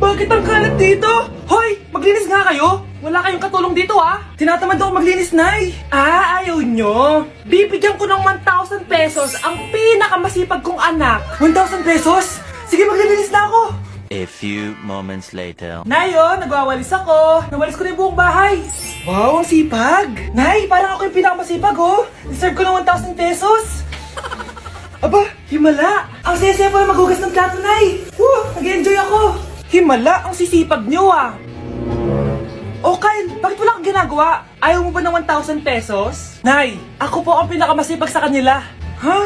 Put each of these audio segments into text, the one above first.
Bakit ang kalat dito? Hoy! Maglinis nga kayo! Wala kayong katulong dito Tinatamad ako maglinis, Nay. Ayaw nyo? Bibigyan ko ng 1,000 pesos ang pinakamasipag kong anak. 1,000 pesos? Sige, maglilinis na ako. A few moments later. Nay, nagwawalis ako. Nawalis ko na yung buong bahay. Wow, ang sipag. Nay, parang ako yung pinakamasipag, Deserve ko ng 1,000 pesos. Aba, himala. Ang saya-saya pala maghugas ng plato, Nay. Nag-enjoy ako. Himala, ang sisipag nyo, Oh, Kyle, bakit wala kang ginagawa? Ayaw mo ba ng 1,000 pesos? Nay, ako po ang pinakamasipag sa kanila. Ha?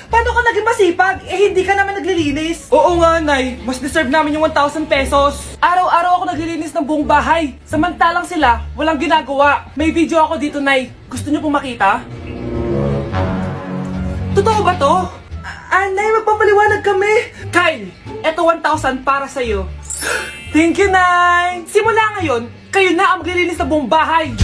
Paano ka naging masipag? Hindi ka naman naglilinis. Oo nga, Nay. Mas deserve namin yung 1,000 pesos. Araw-araw ako naglilinis ng buong bahay. Samantalang sila, walang ginagawa. May video ako dito, Nay. Gusto niyo pong makita? Totoo ba to? Nay, magpapaliwanag kami. Kyle, eto 1,000 para sa'yo. Thank you, Nay. Simula ngayon, kayo na ang maglilinis ng buong bahay.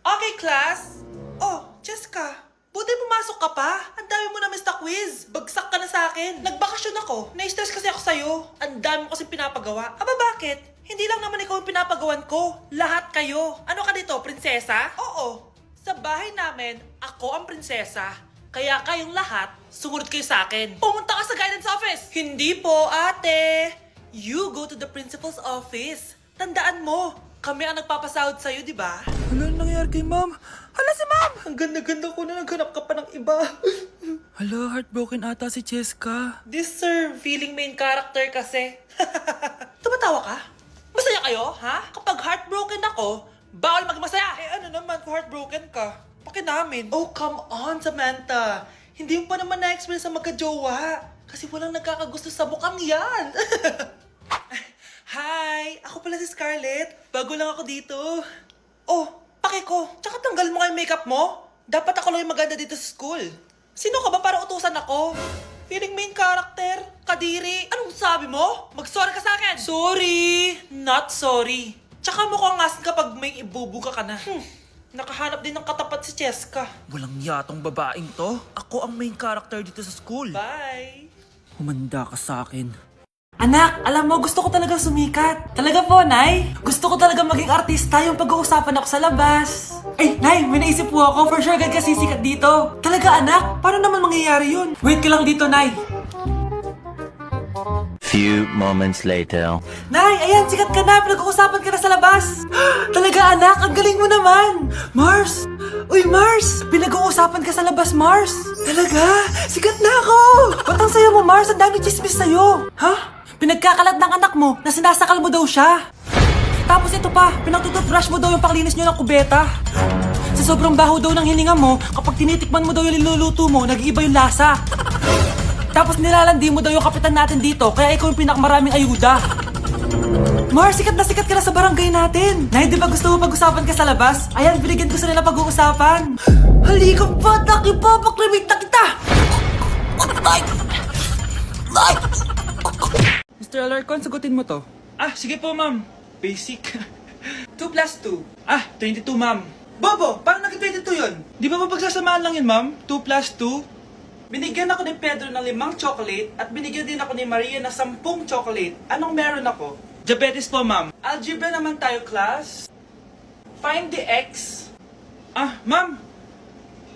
Okay, class. Oh, Jessica, buti pumasok ka pa. Ang dami mo na miss na quiz. Bagsak ka na sa akin. Nagbakasyon ako. Na-stress kasi ako sa'yo. Ang dami mo kasi pinapagawa. Aba, bakit? Hindi lang naman ikaw ang pinapagawan ko. Lahat kayo. Ano ka dito, prinsesa? Oo. Sa bahay namin, ako ang prinsesa. Kaya kayong lahat, sumunod kayo sa akin. Pumunta ka sa guidance office. Hindi po, ate. You go to the principal's office. Tandaan mo, kami ang nagpapasahod sa'yo, di ba? Ano nangyari kay ma'am? Hala si ma'am! Ang ganda-ganda ko na naghanap ka pa ng iba. Hala, heartbroken ata si Cheska. This sir, feeling main character kasi. Tumatawa ka? Masaya kayo, ha? Kapag heartbroken ako, bawal maging masaya. Ano naman kung heartbroken ka? Paki namin. Oh, come on, Samantha. Hindi mo pa naman na-experience sa magka-jowa. Kasi walang nagkakagusto sa mukhang yan. Hi! Ako pala si Scarlett. Bago lang ako dito. Oh, paki ko. Tsaka tanggal mo nga yung makeup mo. Dapat ako lang yung maganda dito sa school. Sino ka ba para utusan ako? Feeling main character? Kadiri? Anong sabi mo? Mag-sorry ka sa akin! Sorry! Not sorry. Tsaka mukhang asin kapag may ibubuga ka na. Nakahanap din ng katapat si Cheska. Walang yatong babaeng to. Ako ang main character dito sa school. Bye! Humanda ka sa akin. Anak, alam mo, gusto ko talaga sumikat. Talaga po, Nay? Gusto ko talaga maging artista yung pag-uusapan ako sa labas. Ay, Nay, may naisip po ako. For sure, agad kasi sikat dito. Talaga, anak? Paano naman mangyayari yun? Wait ka lang dito, Nay. Few moments later. Nay, ayan, sikat ka na. Pinag-uusapan ka na sa labas. Talaga, anak? Ang galing mo naman. Mars! Uy, Mars! Pinag-uusapan ka sa labas, Mars. Talaga? Sikat na ako! Ba't ang sayo mo, Mars? Ang dami chismis sa'yo. Ha? Pinagkakalat ng anak mo na sinasakal mo daw siya. Tapos ito pa, pinagtututbrush mo daw yung panglinis nyo ng kubeta. Sa sobrang baho daw ng hininga mo, kapag tinitikman mo daw yung niluluto mo, nag-iiba yung lasa. Tapos nilalandi mo daw yung kapitan natin dito, kaya ikaw yung pinakamaraming ayuda. Mars, sikat ka na sa barangay natin. Nay, di ba gusto mo pag-usapan ka sa labas? Ayan, binigyan ko sa nila pag-uusapan. Halika pa, paklimit na kita! Mr. Alarcon, sagutin mo to. Sige po, ma'am. Basic. 2 plus 2. 22, ma'am. Bobo, paano naging 22 yun? Di ba mapagsasamaan lang yun, ma'am? 2 plus 2? Binigyan ako ni Pedro ng 5 chocolate at binigyan din ako ni Maria ng 10 chocolate. Anong meron ako? Diabetes po, ma'am. Algebra naman tayo, class. Find the x. Ma'am.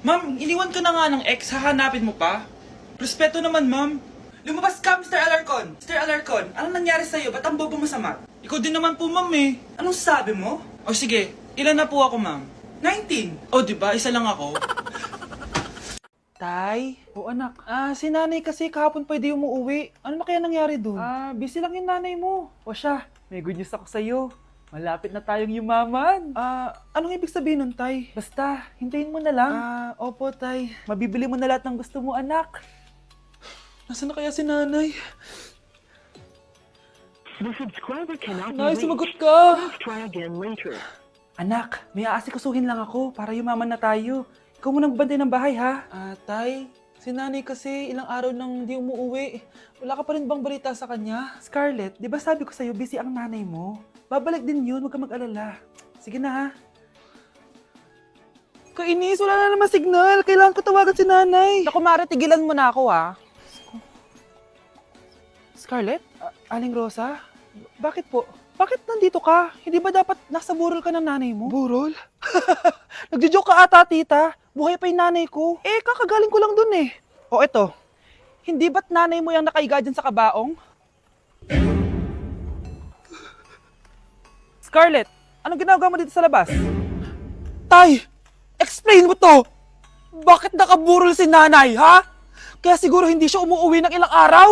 Ma'am, iniwan ka na nga ng x. Hahanapin mo pa? Respeto naman, ma'am. Lumabas ka, Mr. Alarcon. Mr. Alarcon, anong nangyari sa'yo? Ba't ang bobo mo sa math? Ikaw din naman po, ma'am eh. Anong sabi mo? O sige, ilan na po ako, ma'am? 19. O, diba? Isa lang ako. Tay? O anak, si nanay kasi kahapon pwede umuwi. Ano na kaya nangyari dun? Busy lang yung nanay mo. O siya, may good news ako sa'yo. Malapit na tayong yumaman. Anong ibig sabihin nun, Tay? Basta, hintayin mo na lang. Opo, Tay. Mabibili mo na lahat ng gusto mo, anak. Nasaan na kaya si nanay? The subscriber cannot be Nay, reached. sumagot ka! Please try again later. Anak, may aasikasuhin lang ako para yumaman na tayo. Ikaw mo nang bantay ng bahay, ha? Tay, si nanay kasi ilang araw nang di umuwi. Wala ka pa rin bang balita sa kanya? Scarlett, di ba sabi ko sa'yo busy ang nanay mo? Babalik din yun, huwag ka mag-alala. Sige na, ha? Kainis, wala na naman signal. Kailangan ko tawagan si nanay. Naku, Mare, tigilan mo na ako, ha? Scarlett? Aling Rosa? Bakit po? Bakit nandito ka? Hindi ba dapat nasa burol ka ng nanay mo? Burol? Nagjo-joke ka ata, tita. Buhay pa yung nanay ko. Eh, kakagaling ko lang dun eh. O eto, hindi ba't nanay mo yung nakaiga dyan sa kabaong? Scarlett, anong ginagawa mo dito sa labas? Tay, explain mo to! Bakit nakaburol si nanay, ha? Kaya siguro hindi siya umuwi ng ilang araw?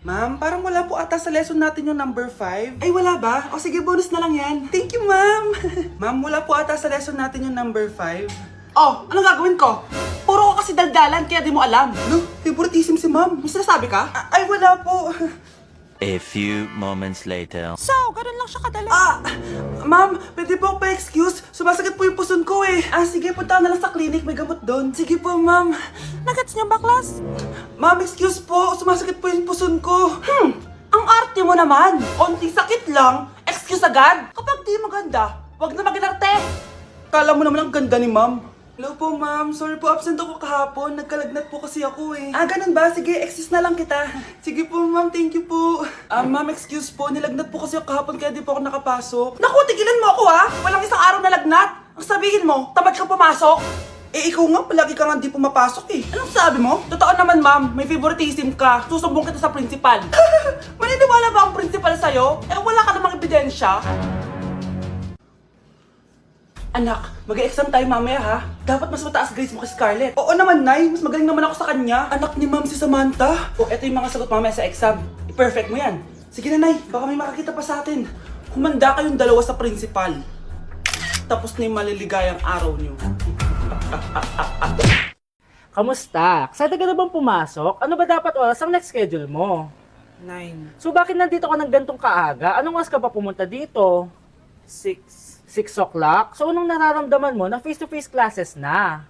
Ma'am, parang wala po ata sa lesson natin yung number 5. Ay, wala ba? O sige, bonus na lang yan. Thank you, ma'am. Ma'am, wala po ata sa lesson natin yung number 5. Oh, anong gagawin ko? Puro ko kasi daldalan kaya di mo alam. No, favoritism si ma'am. May sinasabi ka? Ay, wala po. A few moments later. So, ganun lang siya kadali. Ma'am, pwede po ako pa-excuse? Sumasakit po yung puson ko eh. Sige, punta na lang sa clinic. May gamot doon. Sige po, ma'am. Nagets niyo baklas? Ma'am, excuse po. Sumasakit po yung puson ko. Ang arte mo naman. Onting sakit lang, excuse agad. Kapag di maganda, wag na mag-inarte. Kala mo naman ang ganda ni ma'am. Hello po, ma'am. Sorry po, absent ako kahapon. Nagkalagnat po kasi ako eh. Ganun ba? Sige, excuse na lang kita. Sige po, ma'am. Thank you po. Ma'am, excuse po. Nilagnat po kasi ako kahapon kaya di po ako nakapasok. Naku, tigilan mo ako ha. Walang isang araw na lagnat. Ang sabihin mo, tamad ka pumasok. Ikaw nga, palagi ka nga di pumapasok eh. Anong sabi mo? Totoo naman ma'am, may favoritism ka. Susumbong kita sa principal. Maniniwala ba ang principal sa'yo? Wala ka namang ebidensya. Anak, mag-exam tayo mamaya ha. Dapat mas mataas grades mo kay Scarlett. Oo naman, Nay. Mas magaling naman ako sa kanya. Anak ni Ma'am si Samantha. Eto yung mga sagot mamaya sa exam. I-perfect mo yan. Sige na, Nay. Baka may makakita pa sa atin. Humanda kayong dalawa sa principal. Tapos na yung maliligayang araw niyo. Kamusta? Excited ka na bang pumasok? Ano ba dapat oras ang next schedule mo? 9, So bakit nandito ka ng gantong kaaga? Anong oras ka pa pumunta dito? 6, 6 o'clock? So anong nararamdaman mo na face-to-face classes na?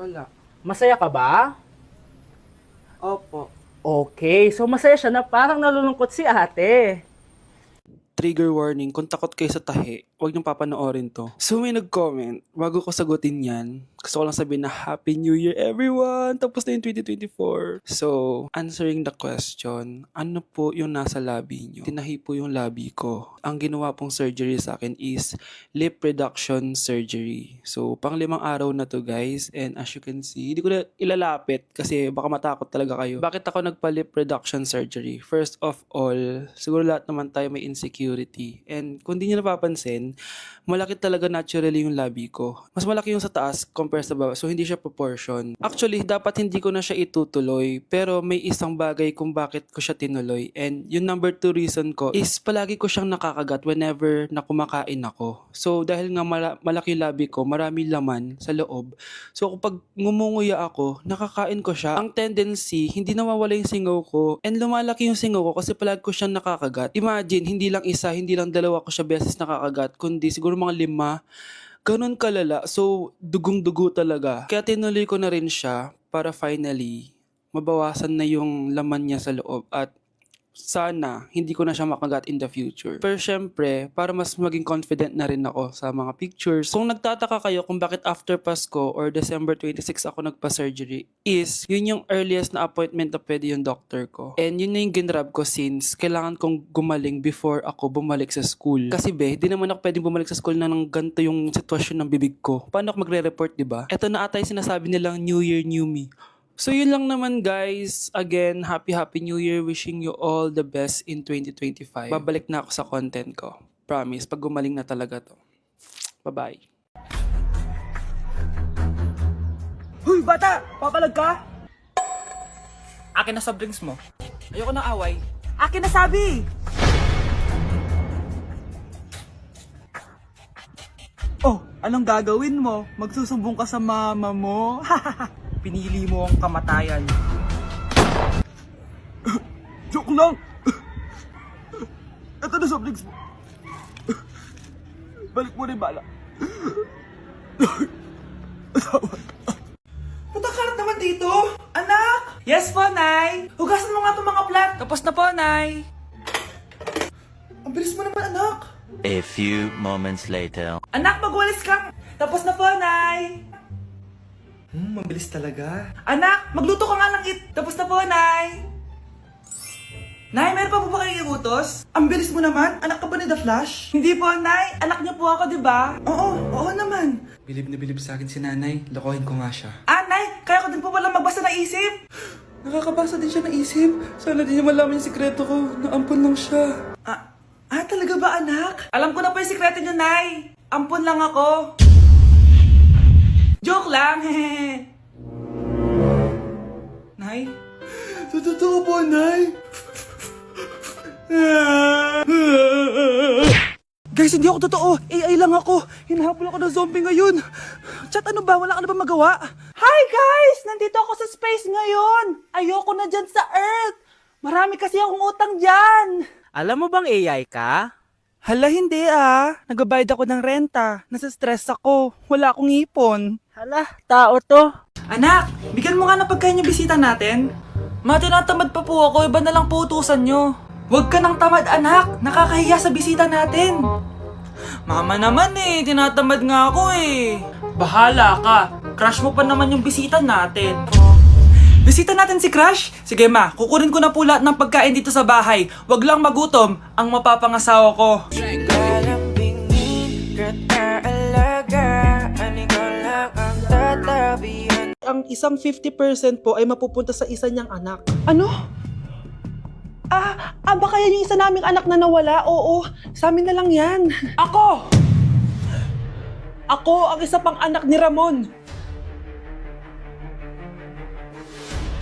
wala. Masaya ka ba? Opo. Okay, so masaya siya na parang nalulungkot si ate. Trigger warning, kung takot kayo sa tahi, huwag niyong papanoorin to. So may nag-comment, bago ko sagutin yan, gusto ko lang sabihin na Happy New Year everyone! Tapos na yung 2024. So, answering the question, ano po yung nasa labi niyo? Tinahi po yung labi ko. Ang ginawa pong surgery sa akin is lip reduction surgery. So, pang 5 araw na to guys, and as you can see, hindi ko na ilalapit kasi baka matakot talaga kayo. Bakit ako nagpa-lip reduction surgery? First of all, siguro lahat naman tayo may insecurity. And kung di nyo napapansin, malaki talaga naturally yung labi ko. Mas malaki yung sa taas compare sa baba. So, hindi siya proportion. Actually, dapat hindi ko na siya itutuloy. Pero may isang bagay kung bakit ko siya tinuloy. And yung number 2 reason ko is palagi ko siyang nakakagat whenever na kumakain ako. So, dahil nga malaki yung labi ko, marami laman sa loob. So, kapag ngumunguya ako, nakakain ko siya. Ang tendency, hindi nawawala yung singaw ko. And lumalaki yung singaw ko kasi palagi ko siyang nakakagat. Imagine, hindi lang isa, hindi lang dalawa ko siya beses nakakagat, kundi siguro mga 5. Ganun kalala. So, dugong-dugo talaga. Kaya tinuloy ko na rin siya para finally mabawasan na yung laman niya sa loob at sana hindi ko na siya makagat in the future. Pero syempre, para mas maging confident na rin ako sa mga pictures. Kung nagtataka kayo kung bakit after Pasko or December 26 ako nagpa-surgery, is yun yung earliest na appointment na pwede yung doctor ko. And yun na yung ginrab ko since kailangan kong gumaling before ako bumalik sa school. Kasi di naman ako pwedeng bumalik sa school na nang ganito yung sitwasyon ng bibig ko. Paano ako magre-report, diba? Ito na ata yung sinasabi nilang New Year, New Me. So yun lang naman guys. Again, happy New Year. Wishing you all the best in 2025. Babalik na ako sa content ko. Promise, pag gumaling na talaga to. Bye-bye. Huy, bata! Papalag ka? Akin na soft drinks mo. Ayoko ng away. Akin na sabi! Oh, anong gagawin mo? Magsusumbong ka sa mama mo? Pinili mo ang kamatayan. Joke lang! Ito na soft drinks mo. Balik mo na yung bala. Patakarat naman dito. Anak! Yes po, Nay. Hugasan mo nga itong mga plat. Tapos na po, Nay. Ang bilis mo naman, anak. A few moments later. Anak, magwalis kang. Tapos na po, Nay. Mabilis talaga. Anak, magluto ka nga ng Tapos na po, Nay. Nay, meron pa po ba kayong iutos? Ang bilis mo naman. Anak ka ba ni The Flash? Hindi po, Nay. Anak niyo po ako, di ba? Oo naman. Bilib na bilib sa akin si Nanay. Lokohin ko nga siya. Nay, kaya ko din po pala magbasa ng isip. Nakakabasa din siya ng isip. Sana din niya malaman yung sikreto ko. Naampon lang siya. Talaga ba, anak? Alam ko na po yung sikreto niyo, Nay. Ampon lang ako. Joke lang, hehe. Nay? Totoo po, Nay. Guys, hindi ako totoo. AI lang ako. Hinahabol ako ng zombie ngayon. Chat, ano ba? Wala ka na ba magawa? Hi guys! Nandito ako sa space ngayon! Ayoko na dyan sa Earth! Marami kasi akong utang dyan! Alam mo bang AI ka? Hala, hindi Nagbabayad ako ng renta. Nasa-stress ako. Wala akong ipon. Hala, tao to. Anak, bigyan mo nga ng pagkain yung bisita natin. Ma, tinatamad pa po ako. Iba na lang po utusan nyo. Huwag ka nang tamad, anak. Nakakahiya sa bisita natin. Mama naman tinatamad nga ako Bahala ka. Crush mo pa naman yung bisita natin. Bisita natin si Crush? Sige ma, kukunin ko na po lahat ng pagkain dito sa bahay. Huwag lang magutom ang mapapangasawa ko. Ang isang 50% po ay mapupunta sa isa niyang anak. Ano? Baka yan yung isa naming anak na nawala? Oo, sa amin na lang yan. Ako ang isa pang anak ni Ramon.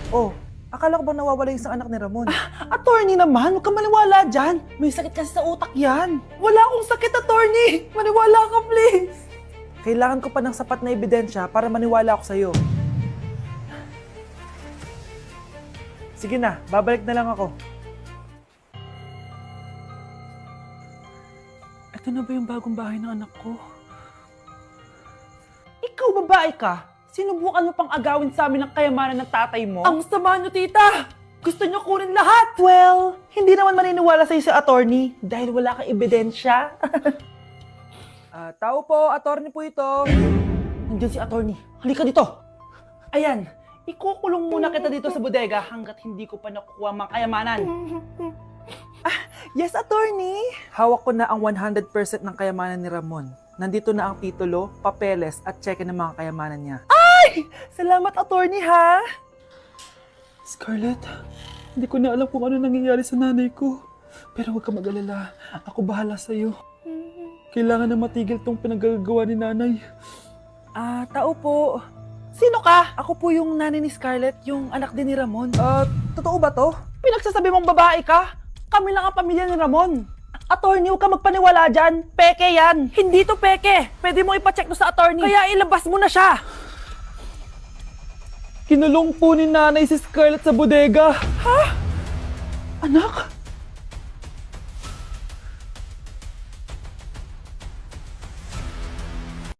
Oh, akala ko bang nawawala yung isang anak ni Ramon? Attorney naman, huwag ka maniwala dyan. May sakit kasi sa utak yan. Wala akong sakit, attorney. Maniwala ka, please. Kailangan ko pa ng sapat na ebidensya para maniwala ako sa'yo. Sige na, babalik na lang ako. Ito na ba yung bagong bahay ng anak ko? Ikaw, babae ka? Sinubukan mo pang agawin sa amin ang kayamanan ng tatay mo? Ang sama niyo, tita! Gusto niyo kunin lahat? Well, hindi naman maniniwala sa'yo si attorney dahil wala kang ebidensya. Tao po, attorney po ito. Nandiyan si attorney. Halika dito. Ayan, ikukulong muna kita dito sa bodega hanggat hindi ko pa nakukuha mga kayamanan. Yes, attorney. Hawak ko na ang 100% ng kayamanan ni Ramon. Nandito na ang titulo, papeles at cheque ng mga kayamanan niya. Ay! Salamat, attorney, ha? Scarlett, hindi ko na alam kung ano nangyayari sa nanay ko. Pero huwag ka mag-alala. Ako bahala sa'yo. Kailangan na matigil tong pinagagawa ni nanay. Tao po. Sino ka? Ako po yung nanay ni Scarlett, yung anak din ni Ramon. Totoo ba to? Pinagsasabi mong babae ka? Kami lang ang pamilya ni Ramon. Attorney, huwag ka magpaniwala dyan. Peke yan. Hindi to peke. Pwede mo ipacheck to sa attorney. Kaya ilabas mo na siya. Kinulong po ni nanay si Scarlett sa bodega. Ha? Anak?